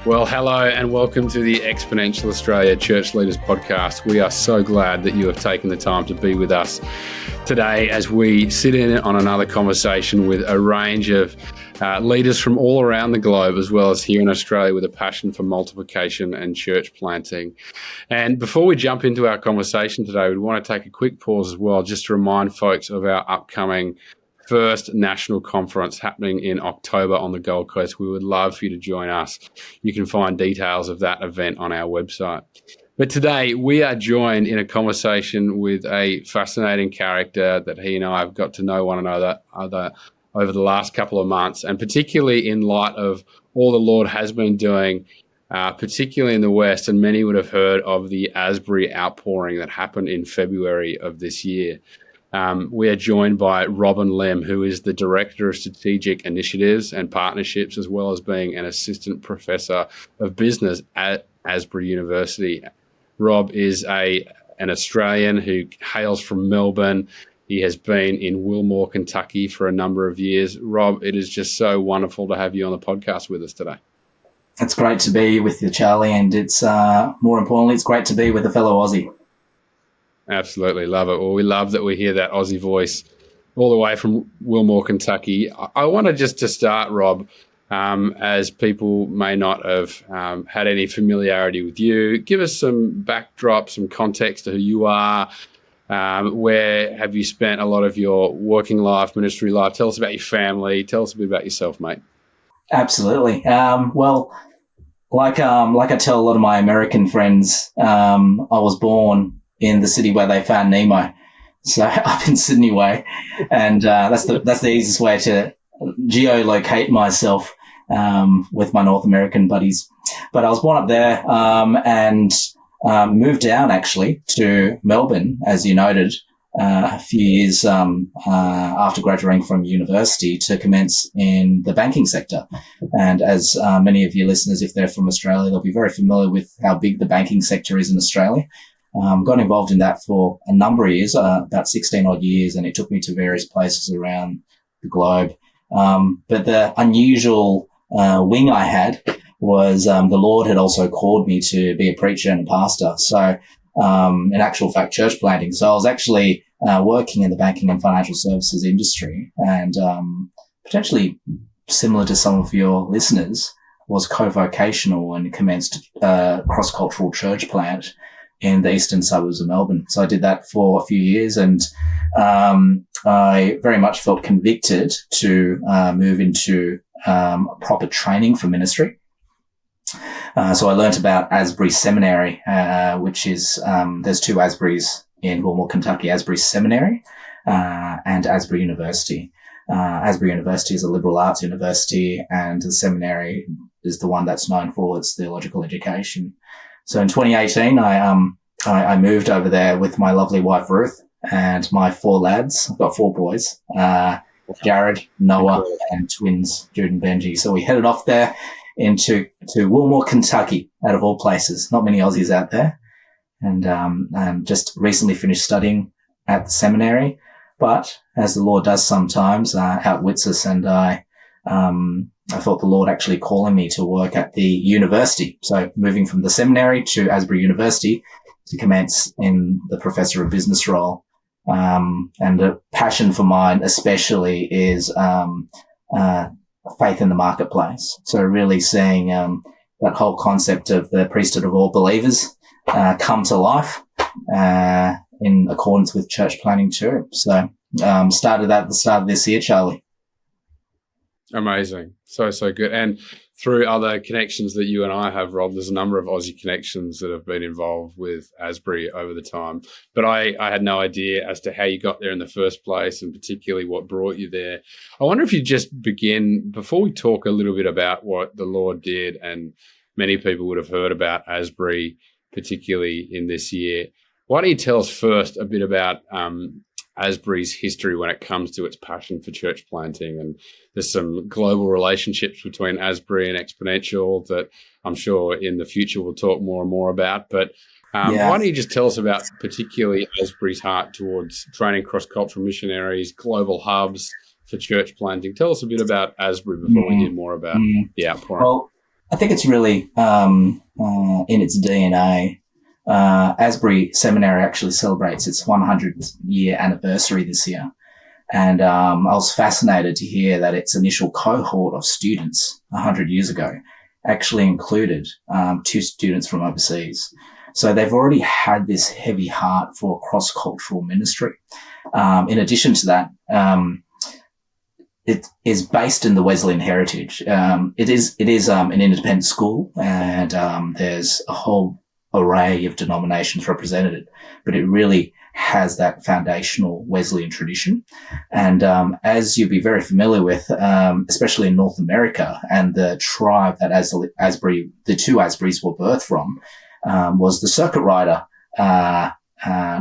Well, hello and welcome to the Exponential Australia Church Leaders Podcast. We are so glad that you have taken the time to be with us today as we sit in on another conversation with a range of leaders from all around the globe, as well as here in Australia, with a passion for multiplication and church planting. And before we jump into our conversation today, we want to take a quick pause as well, just to remind folks of our upcoming first national conference happening in October on the Gold Coast. We would love for you to join us. You can find details of that event on our website. But today we are joined in a conversation with a fascinating character that he and I have got to know one another over the last couple of months, and particularly in light of all the Lord has been doing, particularly in the West, and many would have heard of the Asbury outpouring that happened in February of this year. We are joined by Rob Lim, who is the Director of Strategic Initiatives and Partnerships, as well as being an Assistant Professor of Business at Asbury University. Rob is an Australian who hails from Melbourne. He has been in Wilmore, Kentucky for a number of years. Rob, it is just so wonderful to have you on the podcast with us today. It's great to be with you, Charlie, and it's more importantly, it's great to be with a fellow Aussie. Absolutely. Love it. Well, we love that we hear that Aussie voice all the way from Wilmore, Kentucky. I want to just to start, Rob, as people may not have had any familiarity with you, give us some backdrop, some context to who you are. Where have you spent a lot of your working life, ministry life? Tell us about your family. Tell us a bit about yourself, mate. Absolutely. Well, like I tell a lot of my American friends, I was born in the city where they found Nemo, so up in Sydney way, and that's the easiest way to geolocate myself with my North American buddies. But I was born up there and moved down actually to Melbourne, as you noted, a few years after graduating from university to commence in the banking sector. And as many of your listeners, if they're from Australia, they'll be very familiar with how big the banking sector is in Australia. Got involved in that for a number of years, about 16 odd years, and it took me to various places around the globe. But the unusual wing I had was the Lord had also called me to be a preacher and a pastor. So in actual fact, church planting. So I was actually working in the banking and financial services industry, and potentially similar to some of your listeners, was co-vocational and commenced a cross-cultural church plant in the eastern suburbs of Melbourne. So I did that for a few years, and I very much felt convicted to move into proper training for ministry. So I learnt about Asbury Seminary, which is, there's two Asburys in Wilmore, Kentucky, Asbury Seminary and Asbury University. Asbury University is a liberal arts university, and the seminary is the one that's known for its theological education. So in 2018, I moved over there with my lovely wife, Ruth, and my four lads. I've got four boys, Jared, Noah, and twins, Jude and Benji. So we headed off there to Wilmore, Kentucky, out of all places. Not many Aussies out there. And just recently finished studying at the seminary. But as the Lord does sometimes, outwits us, and I felt the Lord actually calling me to work at the university. So moving from the seminary to Asbury University to commence in the Professor of Business role. And a passion for mine especially is faith in the marketplace. So really seeing that whole concept of the priesthood of all believers come to life in accordance with church planning too. So started that at the start of this year, Charlie. Amazing. So good. And through other connections that you and I have, Rob, there's a number of Aussie connections that have been involved with Asbury over the time. But I had no idea as to how you got there in the first place, and particularly what brought you there. I wonder if you just begin, before we talk a little bit about what the Lord did, and many people would have heard about Asbury, particularly in this year. Why don't you tell us first a bit about Asbury's history when it comes to its passion for church planting? And there's some global relationships between Asbury and Exponential that I'm sure in the future we'll talk more and more about. But why don't you just tell us about particularly Asbury's heart towards training cross-cultural missionaries, global hubs for church planting? Tell us a bit about Asbury before we hear more about the outpouring. Well, I think it's really in its DNA. Asbury Seminary actually celebrates its 100th year anniversary this year. And I was fascinated to hear that its initial cohort of students 100 years ago actually included 2 students from overseas. So they've already had this heavy heart for cross-cultural ministry. In addition to that, it is based in the Wesleyan heritage. It is an independent school, and there's a whole array of denominations represented, but it really has that foundational Wesleyan tradition. And as you'll be very familiar with, especially in North America, and the tribe that the 2 Asburys were birthed from, was the circuit rider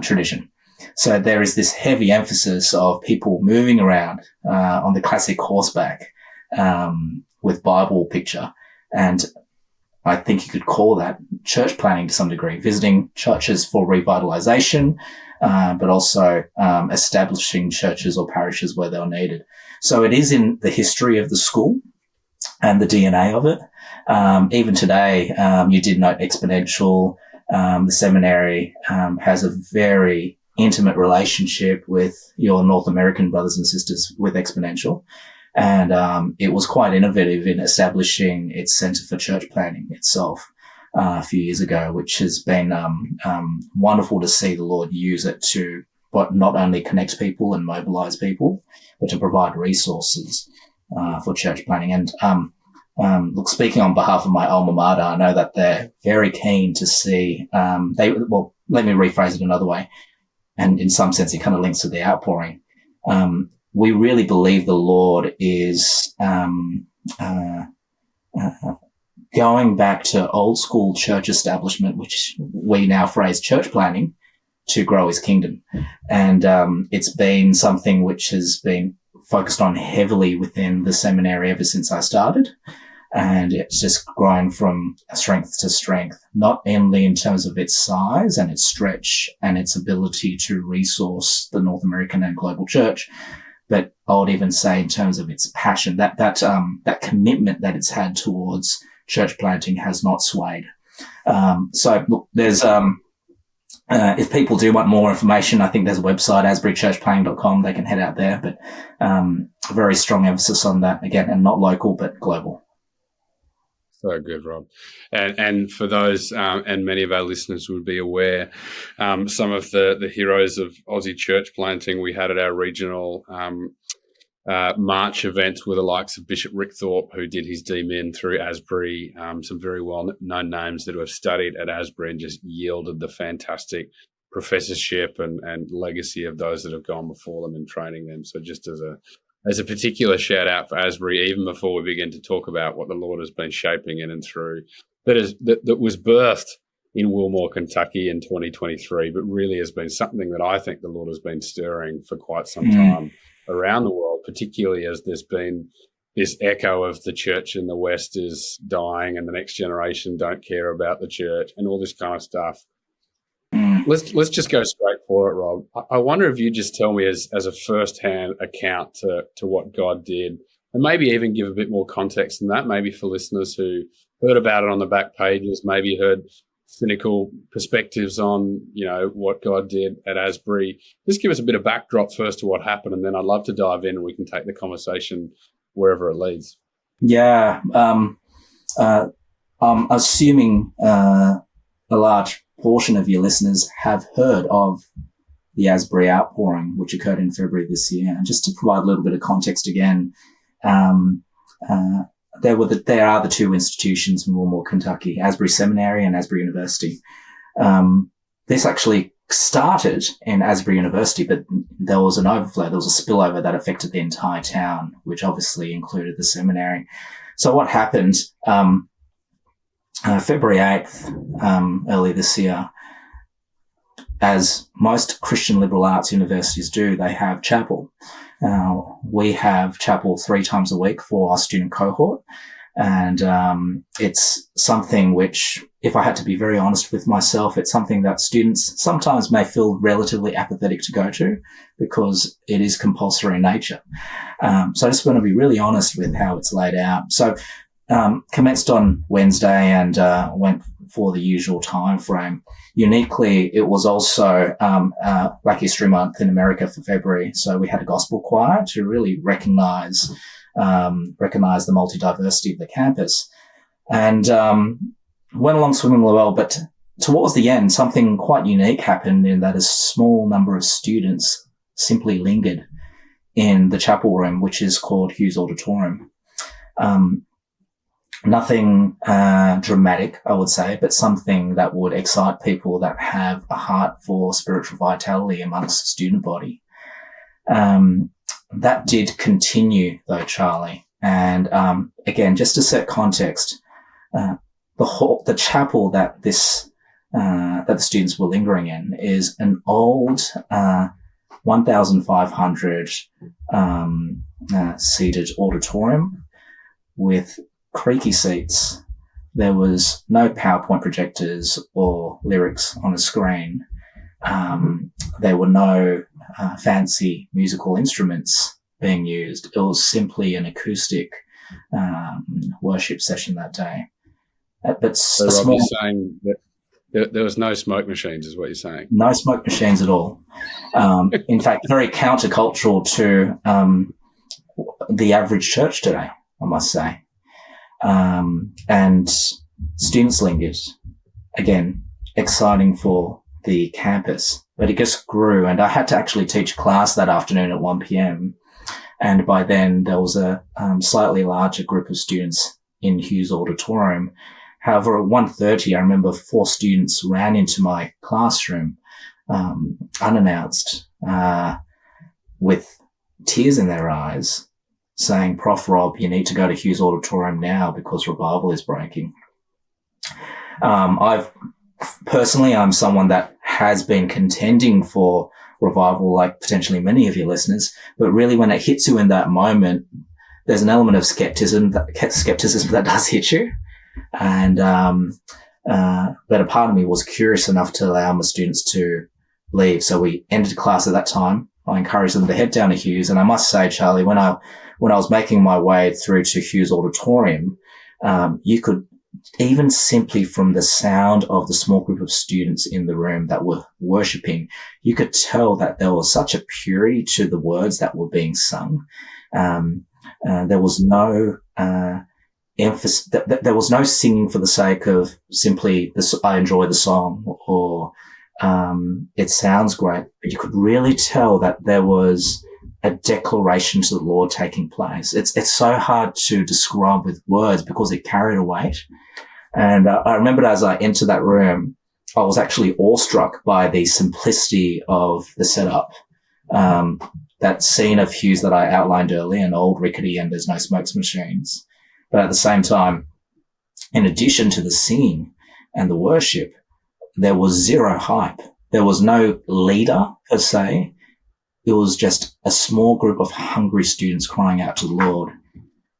tradition. So there is this heavy emphasis of people moving around on the classic horseback with Bible picture. And I think you could call that church planting to some degree, visiting churches for revitalization, but also establishing churches or parishes where they were needed. So it is in the history of the school and the DNA of it. Even today, you did note Exponential. The seminary has a very intimate relationship with your North American brothers and sisters with Exponential. And it was quite innovative in establishing its Centre for Church Planting itself a few years ago, which has been wonderful to see the Lord use it to not only connect people and mobilize people, but to provide resources for church planting. And look, speaking on behalf of my alma mater, I know that they're very keen to see, let me rephrase it another way. And in some sense, it kind of links to the outpouring. We really believe the Lord is going back to old school church establishment, which we now phrase church planting, to grow his kingdom. And it's been something which has been focused on heavily within the seminary ever since I started. And it's just grown from strength to strength, not only in terms of its size and its stretch and its ability to resource the North American and global church, but I would even say in terms of its passion, that commitment that it's had towards church planting has not swayed. So look, there's, if people do want more information, I think there's a website, asburychurchplanting.com. They can head out there, but a very strong emphasis on that again, and not local, but global. So good, Rob. And for those, and many of our listeners would be aware, some of the heroes of Aussie church planting we had at our regional March events were the likes of Bishop Rick Thorpe, who did his DMin through Asbury, some very well-known names that have studied at Asbury and just yielded the fantastic professorship and legacy of those that have gone before them and training them. So just as a particular shout out for Asbury, even before we begin to talk about what the Lord has been shaping in and through, that was birthed in Wilmore, Kentucky in 2023, but really has been something that I think the Lord has been stirring for quite some time around the world, particularly as there's been this echo of the church in the West is dying and the next generation don't care about the church and all this kind of stuff. Let's just go straight for it, Rob. I wonder if you just tell me as a first-hand account to what God did, and maybe even give a bit more context than that, maybe for listeners who heard about it on the back pages, maybe heard cynical perspectives on, what God did at Asbury. Just give us a bit of backdrop first to what happened, and then I'd love to dive in and we can take the conversation wherever it leads. Yeah. I'm assuming a large portion of your listeners have heard of the Asbury outpouring, which occurred in February this year. And just to provide a little bit of context again, there are the 2 institutions in Wilmore, Kentucky, Asbury Seminary and Asbury University. This actually started in Asbury University, but there was an overflow, there was a spillover that affected the entire town, which obviously included the seminary. So what happened, February 8th, early this year, as most Christian liberal arts universities do, they have chapel. We have chapel 3 times a week for our student cohort. And it's something which, if I had to be very honest with myself, it's something that students sometimes may feel relatively apathetic to go to because it is compulsory in nature. So I just want to be really honest with how it's laid out. So commenced on Wednesday and went for the usual time frame. Uniquely, it was also Black History Month in America for February, so we had a gospel choir to really recognize the multi-diversity of the campus, and went along swimmingly well. But towards the end, something quite unique happened in that a small number of students simply lingered in the chapel room, which is called Hughes Auditorium. Nothing dramatic, I would say, but something that would excite people that have a heart for spiritual vitality amongst the student body. That did continue, though, Charlie. And again, just to set context, the chapel that that the students were lingering in is an old 1,500 seated auditorium with creaky seats. There was no PowerPoint projectors or lyrics on a screen. There were no fancy musical instruments being used. It was simply an acoustic worship session that day. But so Rob, you're saying that there was no smoke machines, is what you're saying? No smoke machines at all. In fact, very countercultural to the average church today, I must say. And students lingered. Again, exciting for the campus, but it just grew. And I had to actually teach a class that afternoon at 1 p.m. And by then there was a slightly larger group of students in Hughes Auditorium. However, at 1:30, I remember 4 students ran into my classroom, unannounced, with tears in their eyes, saying, "Prof. Rob, you need to go to Hughes Auditorium now because revival is breaking." I'm someone that has been contending for revival, like potentially many of your listeners, but really when it hits you in that moment, there's an element of skepticism that does hit you. And, but a part of me was curious enough to allow my students to leave. So we ended class at that time. I encouraged them to head down to Hughes. And I must say, Charlie, when I was making my way through to Hughes Auditorium, you could, even simply from the sound of the small group of students in the room that were worshipping, you could tell that there was such a purity to the words that were being sung. There was no emphasis. There was no singing for the sake of simply I enjoy the song or it sounds great, but you could really tell that there was a declaration to the Lord taking place. It's so hard to describe with words because it carried a weight. And I remembered as I entered that room, I was actually awestruck by the simplicity of the setup. That scene of Hughes that I outlined earlier, an old rickety and there's no smokes machines. But at the same time, in addition to the singing and the worship, there was zero hype. There was no leader per se. It was just a small group of hungry students crying out to the Lord.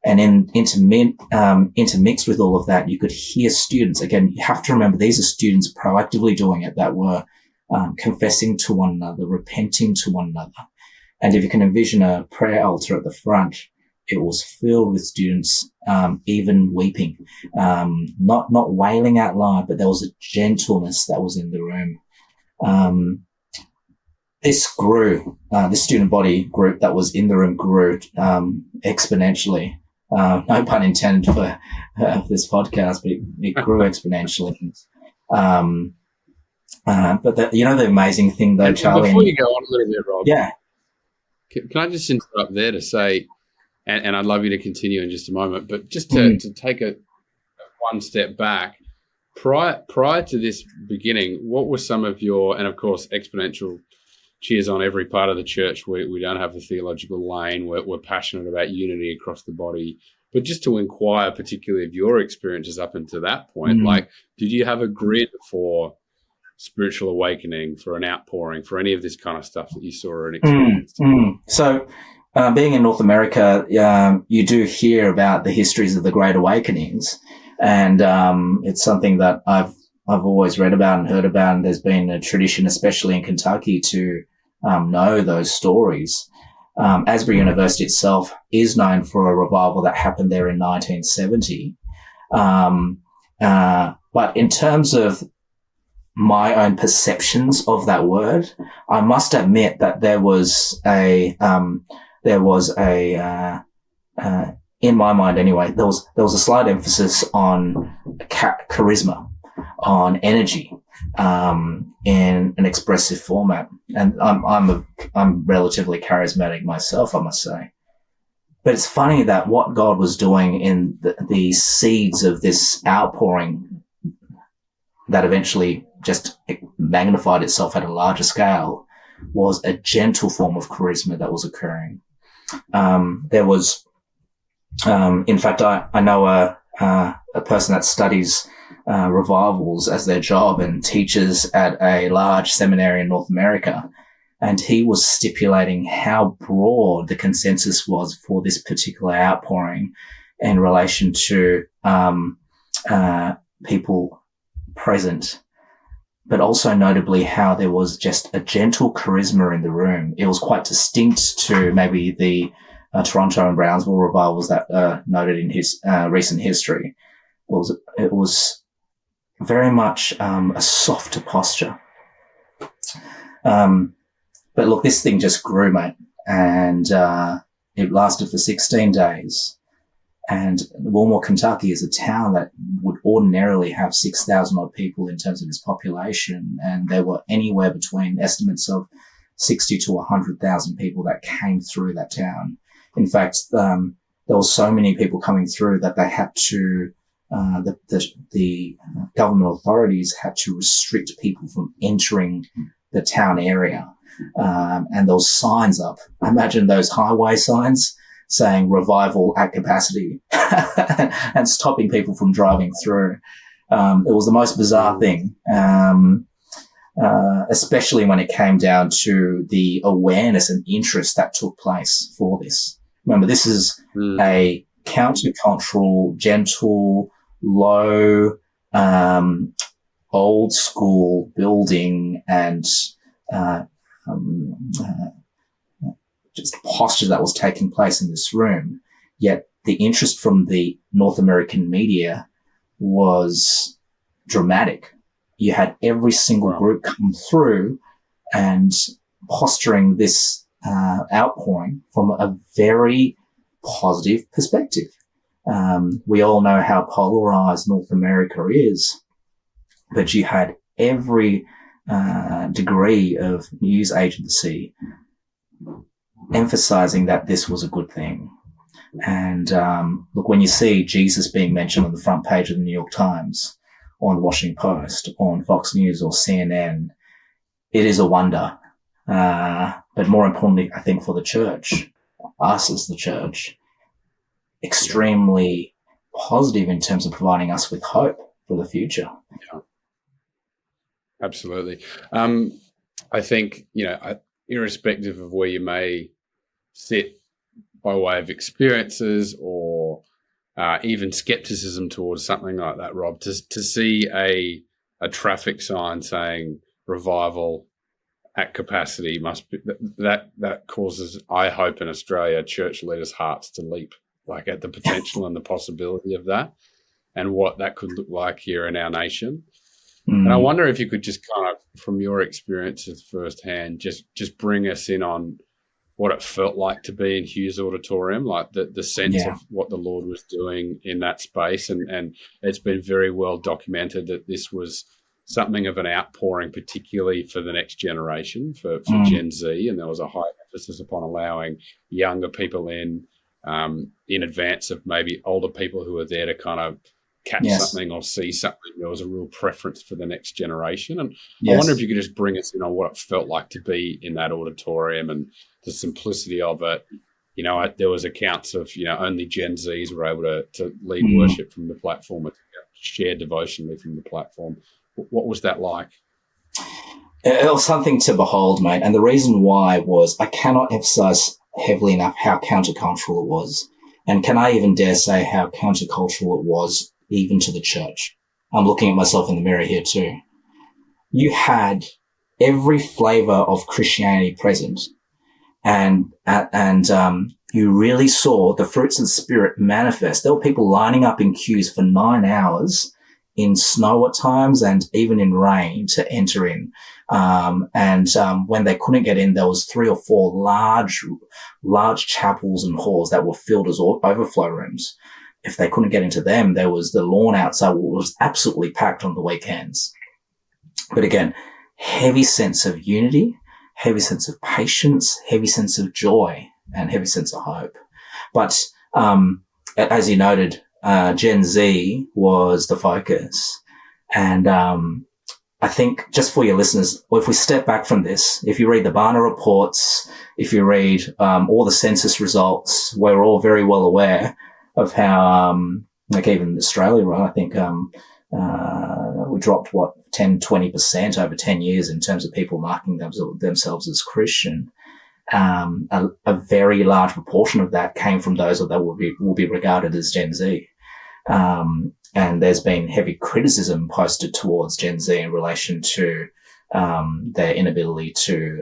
And intermixed with all of that, you could hear students. Again, you have to remember these are students proactively doing it that were confessing to one another, repenting to one another. And if you can envision a prayer altar at the front, it was filled with students, even weeping, not wailing out loud, but there was a gentleness that was in the room. This grew, this student body group that was in the room grew exponentially. No pun intended for this podcast, but it grew exponentially. But the amazing thing though, Charlie. Before you go on a little bit, Rob. Yeah. Can I just interrupt there to say, and I'd love you to continue in just a moment, but just to take a one step back, prior to this beginning, what were some of your, and of course, Exponential cheers on every part of the church. We don't have the theological lane. We're passionate about unity across the body. But just to inquire particularly of your experiences up until that point, like, did you have a grid for spiritual awakening, for an outpouring, for any of this kind of stuff that you saw and experienced? So being in North America, you do hear about the histories of the Great Awakenings. And it's something that I've always read about and heard about, and there's been a tradition, especially in Kentucky, to know those stories. Asbury University itself is known for a revival that happened there in 1970. But in terms of my own perceptions of that word, I must admit that there was a in my mind anyway, there was a slight emphasis on charisma, on energy, in an expressive format. And I'm relatively charismatic myself, I must say. But it's funny that what God was doing in the seeds of this outpouring that eventually just magnified itself at a larger scale was a gentle form of charisma that was occurring. There was, in fact, I know a person that studies revivals as their job and teaches at a large seminary in North America. And he was stipulating how broad the consensus was for this particular outpouring in relation to people present, but also notably how there was just a gentle charisma in the room. It was quite distinct to maybe the Toronto and Brownsville revivals that noted in his recent history. It was very much a softer posture. But look, this thing just grew, mate, and it lasted for 16 days. And Wilmore, Kentucky is a town that would ordinarily have 6,000 odd people in terms of its population. And there were anywhere between estimates of 60 to 100,000 people that came through that town. In fact, there were so many people coming through that they had to, the government authorities had to restrict people from entering the town area. And those signs up. Imagine those highway signs saying revival at capacity and stopping people from driving through. It was the most bizarre thing, especially when it came down to the awareness and interest that took place for this. Remember, this is a countercultural, gentle, low, old school building and just posture that was taking place in this room. Yet the interest from the North American media was dramatic. You had every single group come through and posturing this outpouring from a very positive perspective. We all know how polarized North America is, but you had every degree of news agency emphasizing that this was a good thing. And look, when you see Jesus being mentioned on the front page of the New York Times, on the Washington Post, on Fox News or CNN, it is a wonder. But more importantly, I think for the church, us as the church, extremely positive in terms of providing us with hope for the future. Yeah. Absolutely. I think, irrespective of where you may sit by way of experiences or even skepticism towards something like that, Rob, to see a traffic sign saying revival at capacity must be that causes, I hope, in Australia, church leaders' hearts to leap, like at the potential and the possibility of that and what that could look like here in our nation. And I wonder if you could just kind of, from your experiences firsthand, just bring us in on what it felt like to be in Hughes Auditorium, like the sense of what the Lord was doing in that space. And it's been very well documented that this was something of an outpouring, particularly for the next generation, for Gen Z. And there was a high emphasis upon allowing younger people in advance of maybe older people who were there to kind of catch something or see something. There was a real preference for the next generation. And I wonder if you could just bring us in on what it felt like to be in that auditorium and the simplicity of it. There was accounts of, only Gen Zs were able to lead worship from the platform and share devotionally from the platform. What was that like? It was something to behold, mate. And the reason why was I cannot emphasize heavily enough how countercultural it was. And can I even dare say how countercultural it was even to the church? I'm looking at myself in the mirror here too. You had every flavor of Christianity present. and you really saw the fruits of the Spirit manifest. There were people lining up in queues for 9 hours in snow at times and even in rain to enter in. When they couldn't get in, there was 3 or 4 large chapels and halls that were filled as overflow rooms. If they couldn't get into them, there was the lawn outside was absolutely packed on the weekends. But again, heavy sense of unity, heavy sense of patience, heavy sense of joy, and heavy sense of hope. But as you noted, Gen Z was the focus. And I think just for your listeners, if we step back from this, if you read the Barna reports, if you read all the census results, we're all very well aware of how, like even Australia, right? I think we dropped, 10, 20% over 10 years in terms of people marking themselves as Christian. A very large proportion of that came from those that will be regarded as Gen Z. And there's been heavy criticism posted towards Gen Z in relation to their inability to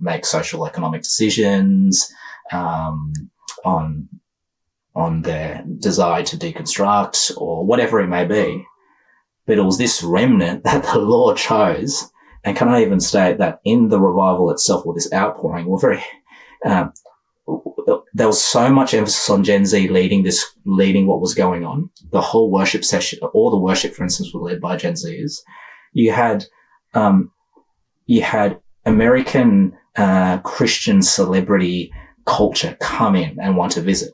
make social economic decisions, on their desire to deconstruct or whatever it may be. But it was this remnant that the Lord chose. And can I even state that in the revival itself, or this outpouring, there was so much emphasis on Gen Z leading what was going on. The whole worship session, all the worship, for instance, were led by Gen Zers. You had American Christian celebrity culture come in and want to visit.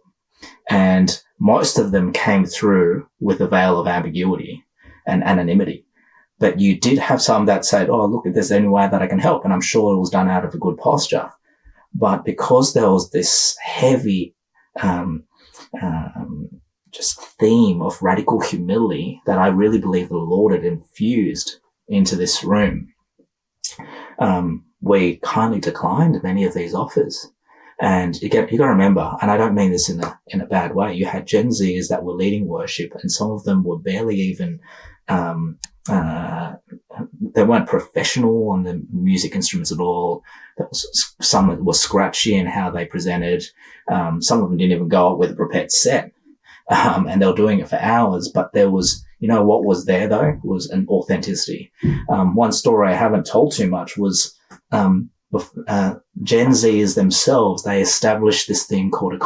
And most of them came through with a veil of ambiguity and anonymity. But you did have some that said, oh, look, if there's any way that I can help. And I'm sure it was done out of a good posture. But because there was this heavy just theme of radical humility that I really believe the Lord had infused into this room, we kindly declined many of these offers. And you got to remember, and I don't mean this in a bad way, you had Gen Zers that were leading worship, and some of them were barely even they weren't professional on the music instruments at all. Some that were scratchy in how they presented. Some of them didn't even go up with a prepared set. And they were doing it for hours, but there was, what was there though was an authenticity. One story I haven't told too much was, Gen Zers themselves, they established this thing called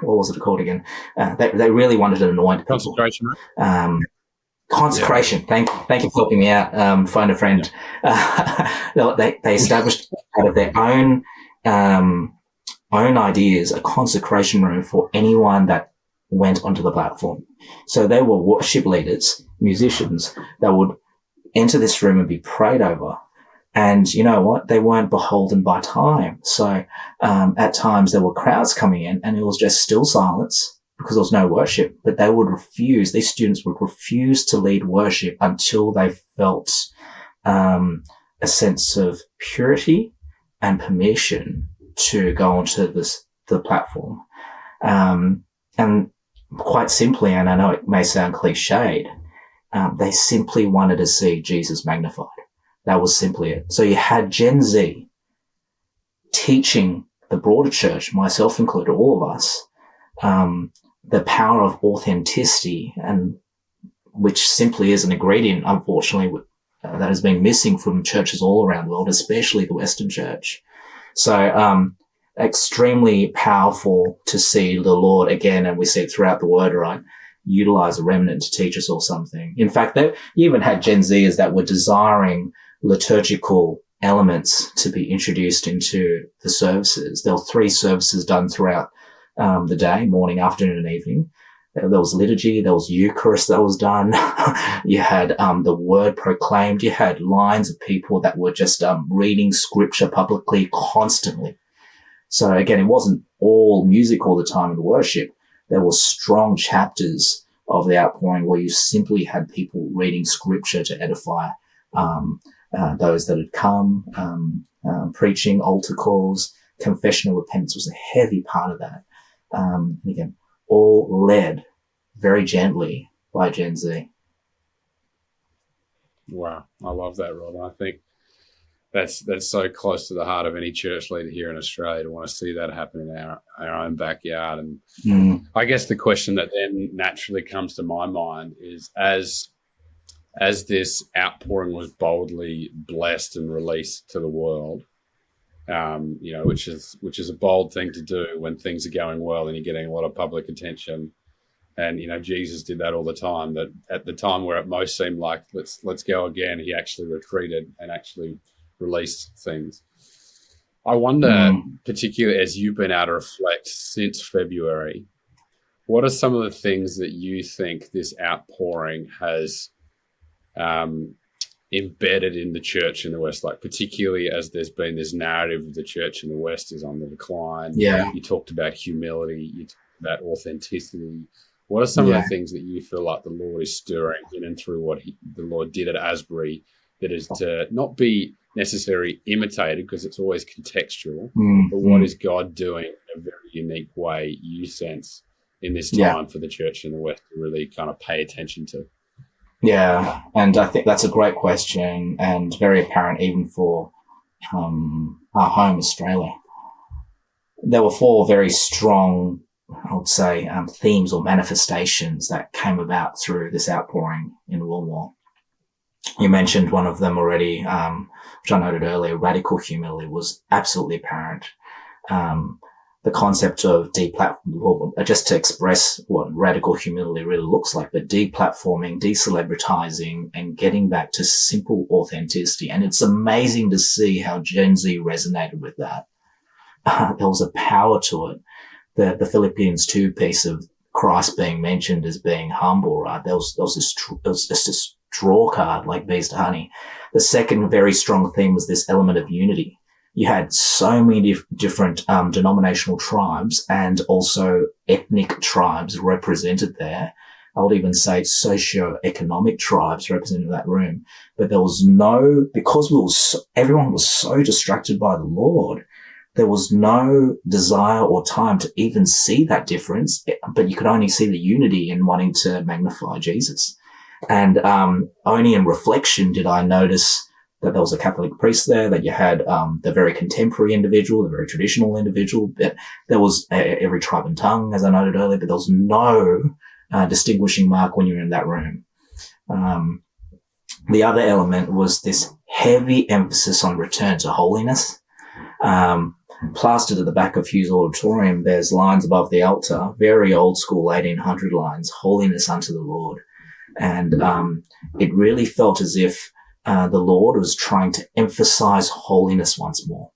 what was it called again? They really wanted to anoint people. Concentration. Consecration. Yeah. Thank you for helping me out. Phone a friend. They established out of their own ideas a consecration room for anyone that went onto the platform. So they were worship leaders, musicians that would enter this room and be prayed over. And you know what? They weren't beholden by time. So at times there were crowds coming in and it was just still silence because there was no worship. But they would refuse, these students would refuse to lead worship until they felt a sense of purity and permission to go onto the platform. And quite simply, and I know it may sound cliched, they simply wanted to see Jesus magnified. That was simply it. So you had Gen Z teaching the broader church, myself included, all of us, the power of authenticity, and which simply is an ingredient, unfortunately, that has been missing from churches all around the world, especially the Western church. So extremely powerful to see the Lord again, and we see it throughout the word, right? Utilize a remnant to teach us all something. In fact, you even had Gen Zers that were desiring liturgical elements to be introduced into the services. There were 3 services done throughout the day, morning, afternoon, and evening. There was liturgy, there was Eucharist that was done. You had the word proclaimed. You had lines of people that were just reading scripture publicly constantly. So again, it wasn't all music all the time in the worship. There were strong chapters of the outpouring where you simply had people reading scripture to edify those that had come, preaching, altar calls, confessional repentance was a heavy part of that. Again, all led very gently by Gen Z. Wow, I love that, Rob. I think That's so close to the heart of any church leader here in Australia to want to see that happen in our own backyard. And I guess the question that then naturally comes to my mind is, as this outpouring was boldly blessed and released to the world, which is a bold thing to do when things are going well and you're getting a lot of public attention. And Jesus did that all the time. That at the time where it most seemed like let's go again, he actually retreated and actually released things. I wonder, particularly as you've been able to reflect since February, what are some of the things that you think this outpouring has embedded in the church in the West, like particularly as there's been this narrative of the church in the West is on the decline. Yeah. You talked about humility, you talked about authenticity. What are some of the things that you feel like the Lord is stirring in and through what the Lord did at Asbury that is to not be necessarily imitated, because it's always contextual, but what is God doing in a very unique way, you sense, in this time for the church in the West to really kind of pay attention to? Yeah, and I think that's a great question and very apparent even for our home, Australia. There were 4 very strong, I would say, themes or manifestations that came about through this outpouring in Wilmore. You mentioned one of them already, which I noted earlier. Radical humility was absolutely apparent. The concept of just to express what radical humility really looks like, but deplatforming, decelebritizing, and getting back to simple authenticity. And it's amazing to see how Gen Z resonated with that. There was a power to it. The Philippians 2 piece of Christ being mentioned as being humble, right? There was just this draw card like bees to honey. The second very strong theme was this element of unity. You had so many different denominational tribes and also ethnic tribes represented there. I would even say socio-economic tribes represented in that room. But there was because everyone was so distracted by the Lord, there was no desire or time to even see that difference, but you could only see the unity in wanting to magnify Jesus. And only in reflection did I notice that there was a Catholic priest there, that you had the very contemporary individual, the very traditional individual, but there was every tribe and tongue, as I noted earlier, but there was no distinguishing mark when you were in that room. The other element was this heavy emphasis on return to holiness. Plastered at the back of Hughes Auditorium, there's lines above the altar, very old school 1800 lines, holiness unto the Lord. And it really felt as if the Lord was trying to emphasize holiness once more.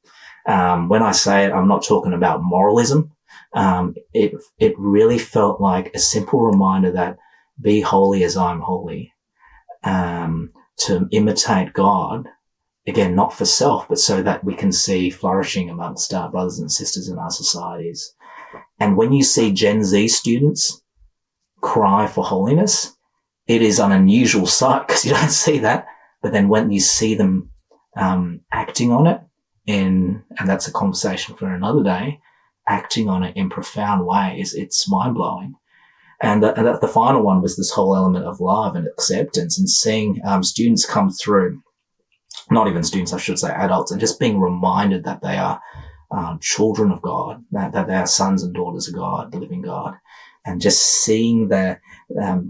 When I say it, I'm not talking about moralism. It really felt like a simple reminder that be holy as I'm holy, to imitate God. Again, not for self, but so that we can see flourishing amongst our brothers and sisters in our societies. And when you see Gen Z students cry for holiness, it is an unusual sight because you don't see that. But then when you see them acting on it and that's a conversation for another day, acting on it in profound ways, it's mind-blowing. And the final one was this whole element of love and acceptance and seeing students come through. Not even students, I should say, adults, and just being reminded that they are children of God, that they are sons and daughters of God, the living God, and just seeing their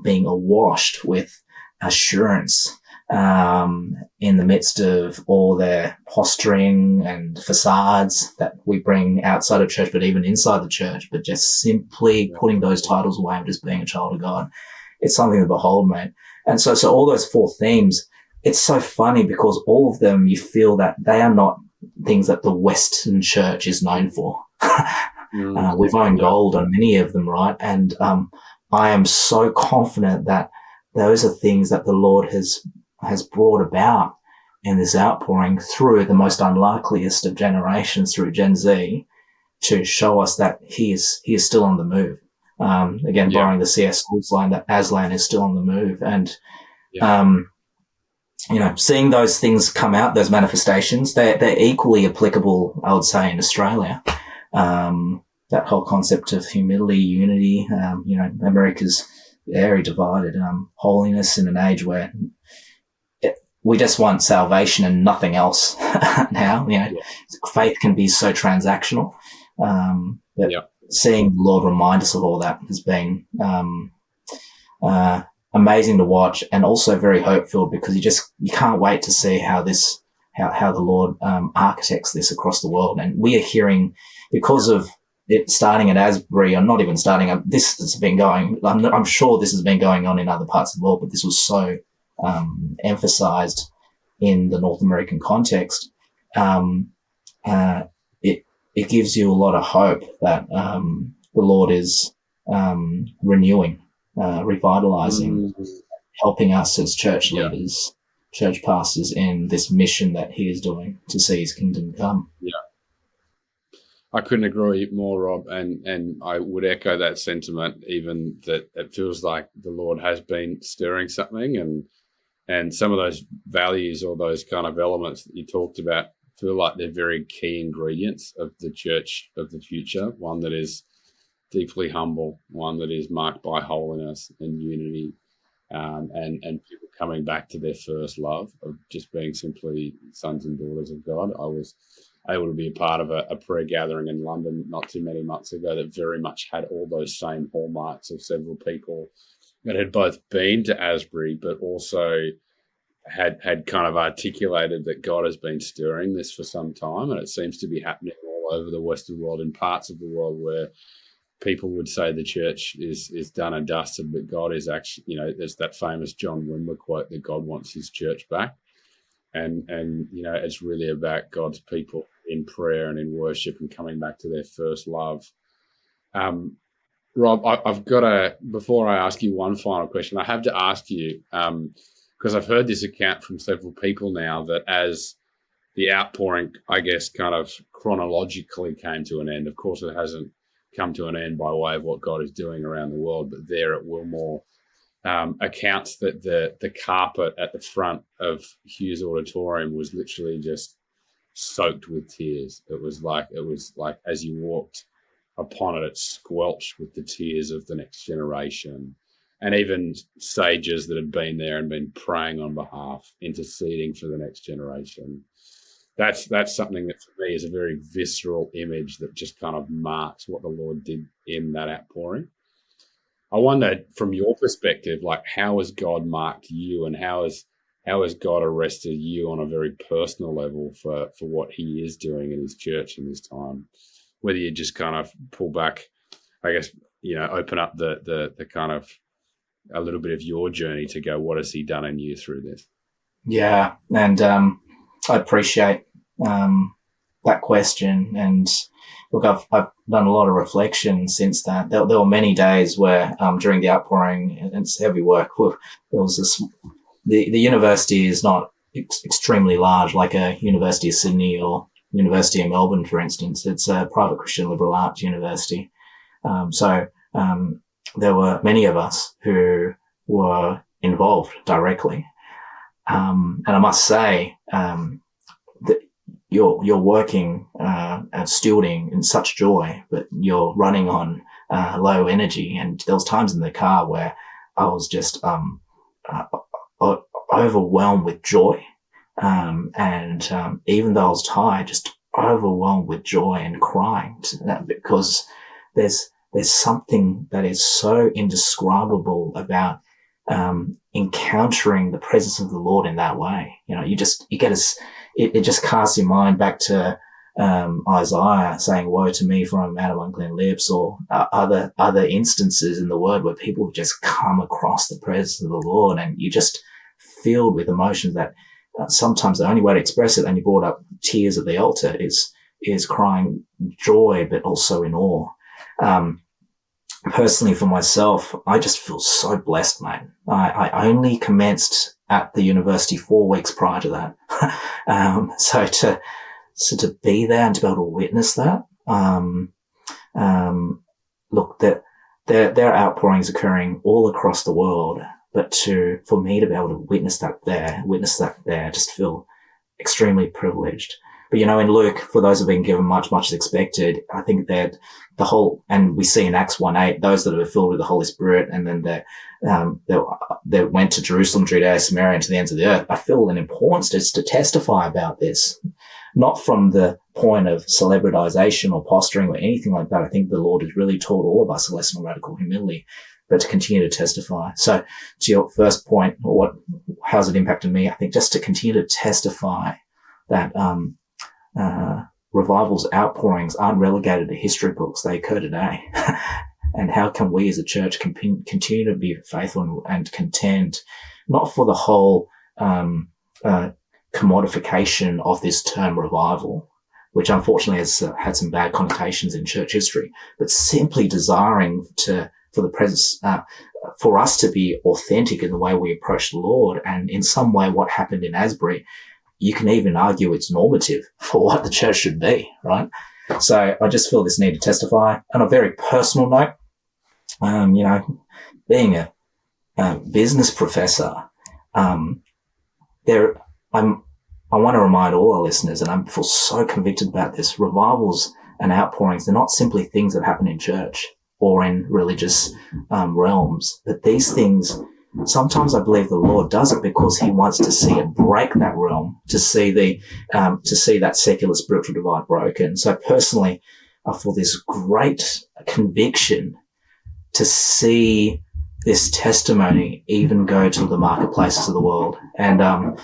being awashed with assurance in the midst of all their posturing and facades that we bring outside of church, but even inside the church, but just simply putting those titles away and just being a child of God. It's something to behold, mate. And so all those 4 themes, it's so funny because all of them, you feel that they are not things that the Western church is known for. We've owned gold on many of them, right? And I am so confident that those are things that the Lord has brought about in this outpouring through the most unlikeliest of generations, through Gen Z, to show us that he is still on the move. Borrowing the C.S. Lewis line, that Aslan is still on the move. And seeing those things come out, those manifestations, they're equally applicable, I would say, in Australia. That whole concept of humility, unity, America's very divided, holiness in an age where we just want salvation and nothing else now. Faith can be so transactional. But seeing the Lord remind us of all that has been amazing to watch, and also very hope-filled, because you can't wait to see how the Lord architects this across the world. And we are hearing, because of it starting at Asbury, or not even starting up, this has been going, I'm sure this has been going on in other parts of the world, but this was so emphasized in the North American context. It gives you a lot of hope that the Lord is renewing, revitalizing, helping us as church leaders, church pastors, in this mission that he is doing to see his kingdom come. Yeah. I couldn't agree more, Rob, and I would echo that sentiment, even that it feels like the Lord has been stirring something, and some of those values or those kind of elements that you talked about feel like they're very key ingredients of the church of the future, one that is deeply humble, one that is marked by holiness and unity, and people coming back to their first love of just being simply sons and daughters of God. I was able to be a part of a prayer gathering in London not too many months ago that very much had all those same hallmarks of several people that had both been to Asbury but also had kind of articulated that God has been stirring this for some time, and it seems to be happening all over the Western world, in parts of the world where people would say the church is done and dusted, but God is actually, there's that famous John Wimber quote that God wants his church back. And it's really about God's people in prayer and in worship and coming back to their first love. Rob, I've got before I ask you one final question, I have to ask you, because I've heard this account from several people now, that as the outpouring, I guess, kind of chronologically came to an end, of course it hasn't come to an end by way of what God is doing around the world, but there at Wilmore, accounts that the carpet at the front of Hughes Auditorium was literally just soaked with tears. It was like as you walked upon it, it squelched with the tears of the next generation, and even sages that had been there and been praying on behalf, interceding for the next generation. That's something that for me is a very visceral image that just kind of marks what the Lord did in that outpouring. I wonder, from your perspective, how has God marked you, and how has God arrested you on a very personal level for what he is doing in his church in this time? Whether you just kind of pull back, I guess, open up the kind of a little bit of your journey to go, what has he done in you through this? Yeah, and I appreciate that question. And look, I've done a lot of reflection since that. There were many days where during the outpouring, and it's heavy work, there was this. The university is not extremely large, like a University of Sydney or University of Melbourne, for instance. It's a private Christian liberal arts university. So there were many of us who were involved directly. And I must say that you're working and stewarding in such joy, but you're running on low energy. And there was times in the car where I was just overwhelmed with joy. And even though I was tired, just overwhelmed with joy and crying because there's something that is so indescribable about encountering the presence of the Lord in that way. It just casts your mind back to Isaiah saying, "Woe to me, for I'm out of unclean lips," or other instances in the Word where people just come across the presence of the Lord, and you just filled with emotions that sometimes the only way to express it, and you brought up tears at the altar, is crying joy, but also in awe. Personally, for myself, I just feel so blessed, mate. I only commenced at the university 4 weeks prior to that. So to be there and to be able to witness that, look, there are outpourings occurring all across the world, but for me to be able to witness that there, just feel extremely privileged, in Luke, for those who have been given much, much is expected, I think that and we see in Acts 1:8, those that are filled with the Holy Spirit, and then they went to Jerusalem, Judea, Samaria, and to the ends of the earth. I feel an importance just to testify about this, not from the point of celebritization or posturing or anything like that. I think the Lord has really taught all of us a lesson of radical humility, but to continue to testify. So to your first point, how's it impacted me? I think just to continue to testify that, revivals, outpourings aren't relegated to history books. They occur today. And how can we as a church continue to be faithful and content, not for the whole commodification of this term revival, which unfortunately has had some bad connotations in church history, but simply desiring for us to be authentic in the way we approach the Lord. And in some way, what happened in Asbury, you can even argue it's normative for what the church should be, right? So I just feel this need to testify. On a very personal note, being a business professor, I want to remind all our listeners, and I feel so convicted about this, revivals and outpourings, they're not simply things that happen in church or in religious realms, but these things, sometimes I believe the Lord does it because he wants to see it break that realm, to see that secular spiritual divide broken. So personally, I feel this great conviction to see this testimony even go to the marketplaces of the world. And a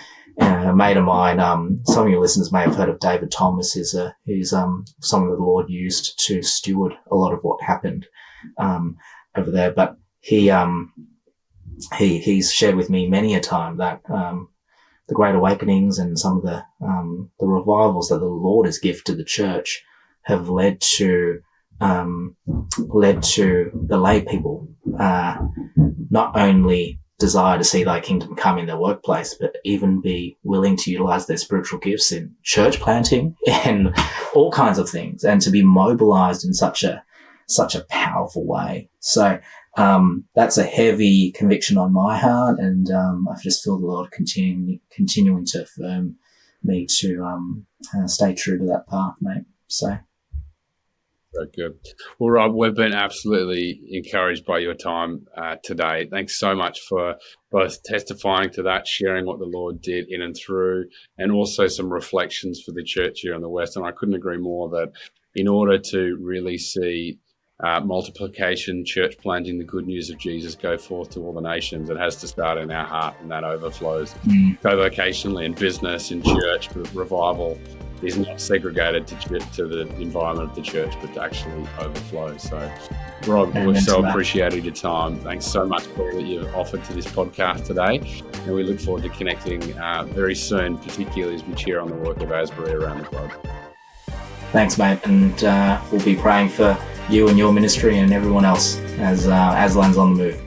mate of mine, some of your listeners may have heard of David Thomas. He's someone that the Lord used to steward a lot of what happened over there. But he's shared with me many a time that the Great Awakenings and some of the revivals that the Lord has gifted the church have led to the lay people not only desire to see thy kingdom come in their workplace, but even be willing to utilize their spiritual gifts in church planting and all kinds of things, and to be mobilized in such a powerful way. So that's a heavy conviction on my heart, and I just feel the Lord continuing to affirm me to stay true to that path, mate. So. Very good. Well, Rob, we've been absolutely encouraged by your time today. Thanks so much for both testifying to that, sharing what the Lord did in and through, and also some reflections for the church here in the West. And I couldn't agree more that in order to really see multiplication, church planting, the good news of Jesus go forth to all the nations, it has to start in our heart, and that overflows co-vocationally in business, in church. But revival is not segregated to the environment of the church, but to actually overflow. So, Rob, we've so appreciated your time. Thanks so much for all that you've offered to this podcast today, and we look forward to connecting very soon, particularly as we cheer on the work of Asbury around the globe. Thanks, mate, and we'll be praying for you and your ministry and everyone else as Aslan's on the move.